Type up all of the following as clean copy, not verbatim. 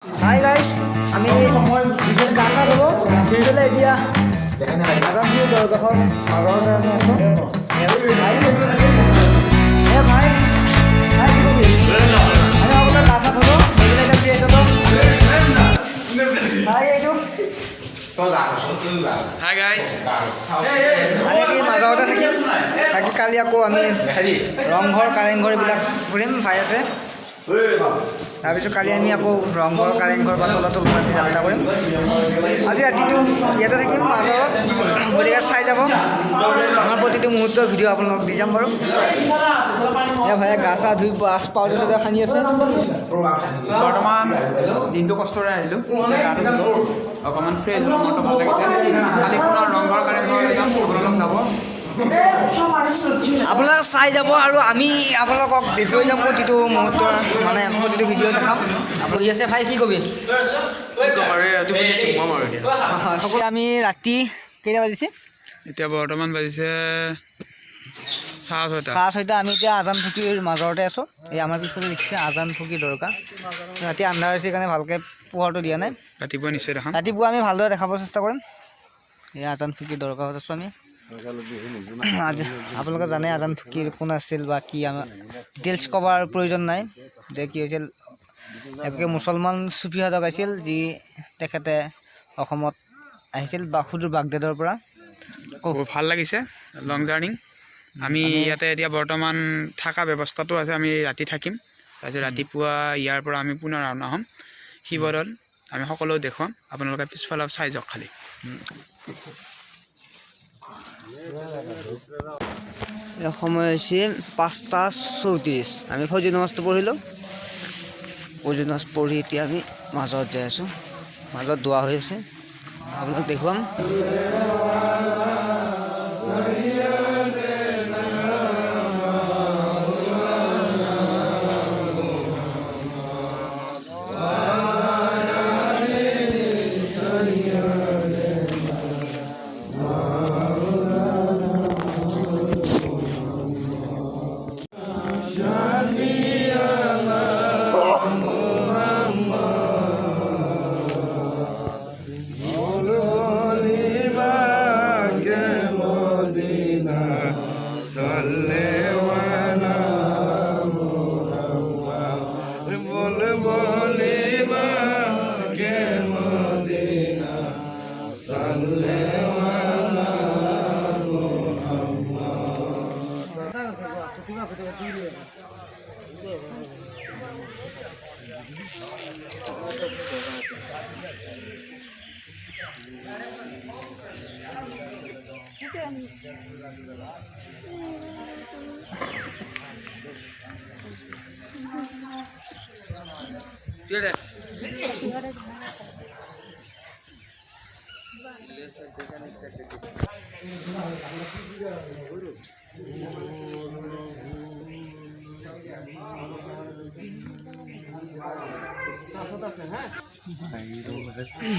Hi guys, আমি গা চা ধুব ধুই পেলাই এতিয়া আজাদপুৰ দৰগাহত আগৰতে আমি আছোঁ। ভাই ভাই ভাই কি কৰিবি? আমি আগতে গা চা ধুব ধুই পেলাই এতিয়া ফ্ৰেছ হ'ব। ভাই এইটো Hi guys. আমি কি মাজতে থাকিম, থাকি কালি আকৌ আমি ৰংঘৰ কাৰেংঘৰ এইবিলাক ফুৰিম। ভাই আছে তাৰপিছত কালি আমি আকৌ ৰংঘৰ কাৰেংঘৰ বা তলাতল ঘৰ যাত্ৰা কৰিম। আজি ৰাতিটো ইয়াতে থাকিম মাজৰত, গতিকে চাই যাব আমাৰ প্ৰতিটো মুহূৰ্তৰ ভিডিঅ' আপোনালোকক দি যাম বাৰু। এয়া ভাইয়ে গা চা ধুই পাউডাৰ চাউডাৰ সানি আছে। বৰ্তমান দিনটো কষ্টৰে আহিলোঁ, গাটো ধুলোঁ, অকণমান ফ্ৰেছ হ'লোঁ, মনটো ভাল লাগিছে। কালি পুনৰ ৰংঘৰ কাৰেংঘৰ যাম, আপোনালোক যাব। আপোনালোক চাই যাব আৰু আমি আপোনালোকক দেখুৱাই যাম প্ৰতিটো মুহূৰ্তৰ, মানে প্ৰতিটো ভিডিঅ' দেখাম। বহি আছে ভাই, কি ক'বি? সকলোৱে আমি ৰাতি কেইটা বাজিছে? এতিয়া বৰ্তমান বাজিছে 6:30। 6:30। আমি এতিয়া আজান ফুকিৰ মাজৰতে আছোঁ। এই আমাৰ পিছফালে দেখিছে আজান ফুকি দৰকাৰ। ৰাতি আন্ধাৰ হৈছে কাৰণে ভালকৈ পোহৰটো দিয়া নাই। ৰাতিপুৱা নিশ্চয় দেখাম। ৰাতিপুৱা আমি ভালদৰে দেখাব চেষ্টা কৰিম। এই আজান ফুকি দৰকাৰত আছোঁ আমি। আজি আপোনালোকে জানে আজান ফুকিৰ কোন আছিল বা কি, আমাৰ ডিটেইলছ ক'বৰ প্ৰয়োজন নাই যে কি হৈছিল। এগৰাকী মুছলমান চুফিহঁতক আছিল, যি তেখেতে অসমত আহিছিল বা সুদূৰ বাগদাদৰ পৰা। বহুত ভাল লাগিছে লং জাৰ্ণি। আমি ইয়াতে এতিয়া বৰ্তমান থকা ব্যৱস্থাটো আছে, আমি ৰাতি থাকিম। তাৰপিছত ৰাতিপুৱা ইয়াৰ পৰা আমি পুনৰ ৰাওনা হ'ম শিৱদৌল। আমি সকলো দেখুৱাম, আপোনালোকে পিছফালে চাই যাওক খালি। সময় হৈছে 5:34। আমি ফজৰ নামাজটো পঢ়িলোঁ। ফজৰ নামাজ পঢ়ি এতিয়া আমি মাজত যাই আছোঁ। মাজত দোৱা হৈ আছে, আপোনাক দেখুৱাম।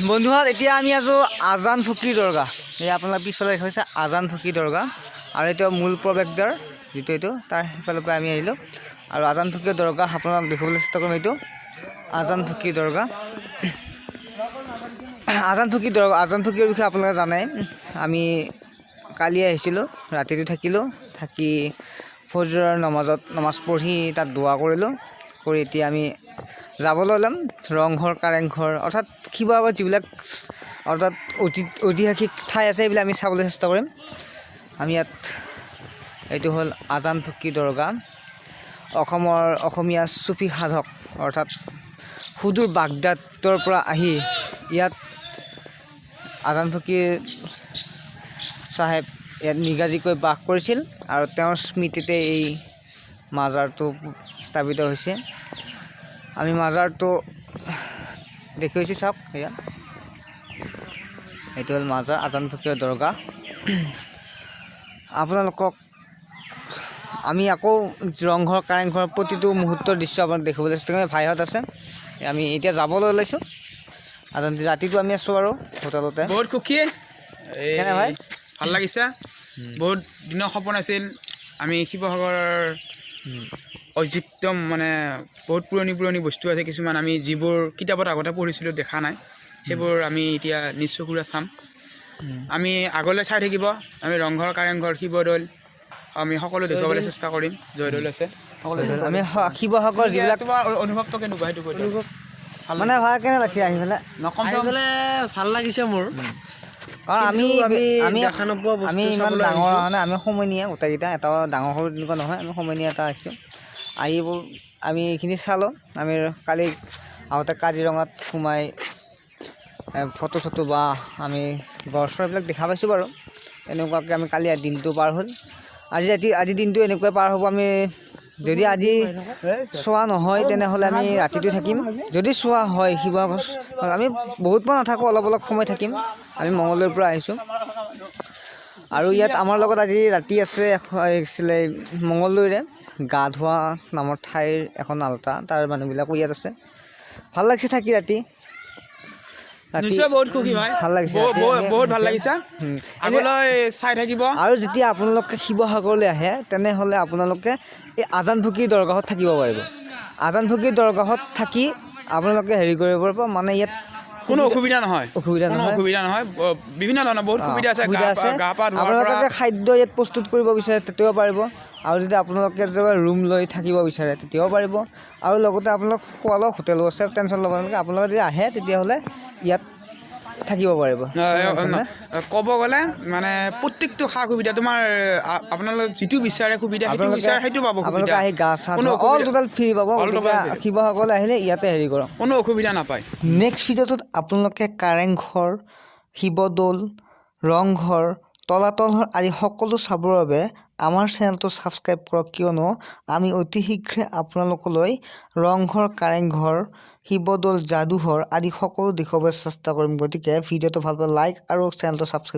বন্ধুহঁত, এতিয়া আমি আছোঁ আজান ফুকি দৰগাহ। এই আপোনালোকে পিছফালে হৈছে আজান ফুকি দৰগাহ, আৰু এইটো মূল প্ৰৱেশদ্বাৰ যিটো, এইটো তাৰ সিফালৰ পৰা আমি আহিলোঁ। আৰু আজান ফুকি দৰগাহ আপোনালোক দেখিবলৈ চেষ্টা কৰিম। এইটো আজান ফুকি দৰগাহ। আজান ফুকিৰ বিষয়ে আপোনালোকে জানে। আমি কালি আহিছিলোঁ, ৰাতিটো থাকিলোঁ, থাকি ফজৰৰ নামাজ পঢ়ি তাত দোৱা কৰিলোঁ। কৰি এতিয়া আমি যাবলৈ ওলাম ৰংঘৰ কাৰেংঘৰ, অৰ্থাৎ শিৱসাগৰত যিবিলাক অৰ্থাৎ ঐতিহাসিক ঠাই আছে এইবিলাক আমি চাবলৈ চেষ্টা কৰিম। আমি ইয়াত, এইটো হ'ল আজান ফুকি দৰগাহ। অসমীয়া চুফি সাধক অৰ্থাৎ সুদূৰ বাগদাদৰ পৰা আহি ইয়াত আজান ফুকি চাহেব ইয়াত নিগাজিকৈ বাস কৰিছিল, আৰু তেওঁৰ স্মৃতিতে এই মাজাৰটো স্থাপিত হৈছে। আমি মাজাৰটো দেখুৱাইছোঁ, চাওক। এয়া এইটো হ'ল মাজাৰ আজান ফুকিৰ দৰগাহ। আপোনালোকক আমি আকৌ ৰংঘৰ কাৰেংঘৰ প্ৰতিটো মুহূৰ্তৰ দৃশ্য আপোনাক দেখিবলৈ চেষ্টা কৰিম। ভাইহঁত আছে, আমি এতিয়া যাবলৈ ওলাইছোঁ। ৰাতিটো আমি আছোঁ বাৰু হোটেলতে। বহুত সুখী, কেনে ভাই? ভাল লাগিছে। বহুত দিনৰ সপোন আছিল আমি শিৱসাগৰৰ ঐতিহ্য মানে বহুত পুৰণি বস্তু আছে কিছুমান আমি যিবোৰ কিতাপত আগতে পঢ়িছিলোঁ দেখা নাই সেইবোৰ আমি এতিয়া নিজ চকুৰে চাম আমি আগলৈ চাই থাকিব আমি ৰংঘৰ কাৰেংঘৰ শিৱদৌল আমি সকলো দেখুৱাবলৈ চেষ্টা কৰিম জয়দৌল আছে আমি শিৱসাগৰ যিবিলাক তোমাৰ অনুভৱটো কেনেকুৱা সেইটো কৈ দিয়া। মানে ভাল কেনে লাগিছে আহি পেলাই নকম ভাল লাগিছে মোৰ কাৰণ আমি দেখা নোপোৱা বস্তু আমি ইমান চাবলৈ ডাঙৰ আহিছোঁ। মানে আমি সমনীয়া গোটেইকেইটা এটা ডাঙৰ সৰু তেনেকুৱা নহয় আমি সমনীয়া এটা আহিছোঁ আহিবোৰ আমি এইখিনি চালোঁ আমি কালি আহোঁতে কাজিৰঙাত সোমাই ফটো চটো বা আমি গড় চৰ এইবিলাক দেখা পাইছোঁ বাৰু এনেকুৱাকৈ আমি কালি দিনটো পাৰ হ'ল আজি দিনটো এনেকুৱাই পাৰ হ'ব আমি যদি আজি চোৱা নহয় তেনেহ'লে আমি ৰাতিটো থাকিম যদি চোৱা হয় শিৱসাগৰ আমি বহুত পৰা নাথাকোঁ অলপ সময় থাকিম আমি মঙলদৈৰ পৰা আহিছোঁ আৰু ইয়াত আমাৰ লগত আজি ৰাতি আছিলে মঙলদৈৰে গা ধোৱা নামৰ ঠাইৰ এখন আল্টা তাৰ মানুহবিলাকো ইয়াত আছে ভাল লাগিছে থাকি ৰাতি নিশ্চয় বহুত সুখী ভাই ভাল লাগিছে বহুত ভাল লাগিছে আগলৈ চাই থাকিব আৰু যেতিয়া আপোনালোকে শিৱসাগৰলৈ আহে তেনেহ'লে আপোনালোকে এই আজান ফকীৰ দৰগাহত থাকিব পাৰিব আজান ফকীৰ দৰগাহত থাকি আপোনালোকে হেৰি কৰিব পাৰিব মানে ইয়াত কোনো অসুবিধা নহয় বিভিন্ন ধৰণৰ বহুত সুবিধা আছে গা পা ধোৱাৰ আপোনালোকে পৰা যে খাদ্য ইয়াত প্ৰস্তুত কৰিব বিচাৰে তেতিয়াও পাৰিব আৰু যদি আপোনালোকে যে ৰুম লৈ থাকিব বিচাৰে তেতিয়াও পাৰিব আৰু লগতে আপোনালোক খোৱা লোৱা হোটেলো আছে টেনশ্যন ল'ব নালাগে আপোনালোকে যদি আহে তেতিয়াহ'লে ইয়াত থাকিব পাৰিব ক'ব গ'লে মানে প্ৰত্যেকটো সা সুবিধা তোমাৰ আপোনালোকে যিটো বিচাৰে সুবিধা সেইটো পাব আপোনালোকে আহি গা চা অল টোটেল ফ্ৰী পাব গতিকে শিৱসাগৰলৈ আহিলে ইয়াতে হেৰি কৰক কোনো অসুবিধা নাপায় নেক্সট ভিডিঅ'টোত আপোনালোকে কাৰেংঘৰ শিৱদৌল ৰংঘৰ তলাতল ঘৰ আদি সকলো চাবৰ বাবে আমাৰ চেনেলটো ছাবস্ক্ৰাইব কৰক কিয়নো আমি অতি শীঘ্ৰে আপোনালোকলৈ ৰংঘৰ কাৰেংঘৰ শিৱদৌল যাদুঘৰ আদি সকলো দেখুৱাবলৈ চেষ্টা কৰিম গতিকে ভিডিঅ'টো ভাল পালে লাইক আৰু চেনেলটো ছাবস্ক্ৰাইব